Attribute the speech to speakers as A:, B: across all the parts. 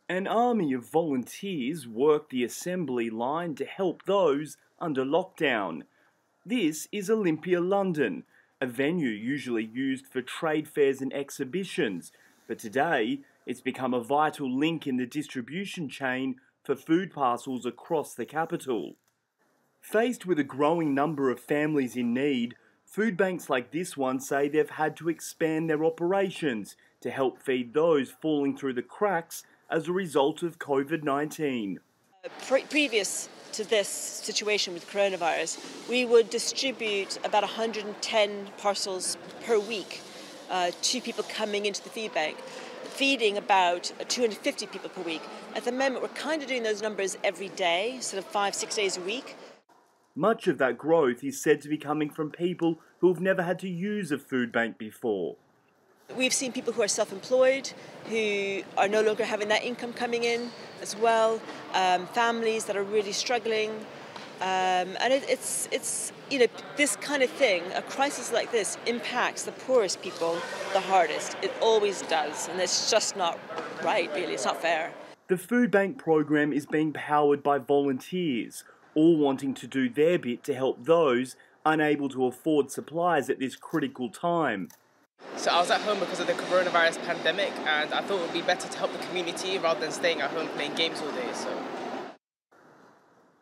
A: An army of volunteers work the assembly line to help those under lockdown. This is Olympia, London, a venue usually used for trade fairs and exhibitions, but today it's become a vital link in the distribution chain for food parcels across the capital. Faced with a growing number of families in need, food banks like this one say they've had to expand their operations to help feed those falling through the cracks as a result of COVID-19.
B: Previous to this situation with coronavirus, we would distribute about 110 parcels per week to people coming into the feed bank, feeding about 250 people per week. At the moment, we're kind of doing those numbers every day, sort of 5-6 days a week.
A: Much of that growth is said to be coming from people who have never had to use a food bank before.
B: We've seen people who are self-employed, who are no longer having that income coming in as well, families that are really struggling. And it's this kind of thing, a crisis like this impacts the poorest people the hardest. It always does, and it's just not right, really. It's not fair.
A: The food bank program is being powered by volunteers, all wanting to do their bit to help those unable to afford supplies at this critical time.
C: So I was at home because of the coronavirus pandemic, and I thought it would be better to help the community rather than staying at home playing games all day.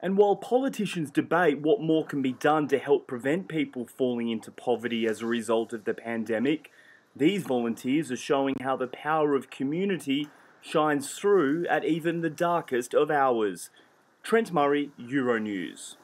A: And while politicians debate what more can be done to help prevent people falling into poverty as a result of the pandemic, these volunteers are showing how the power of community shines through at even the darkest of hours. Trent Murray, Euronews.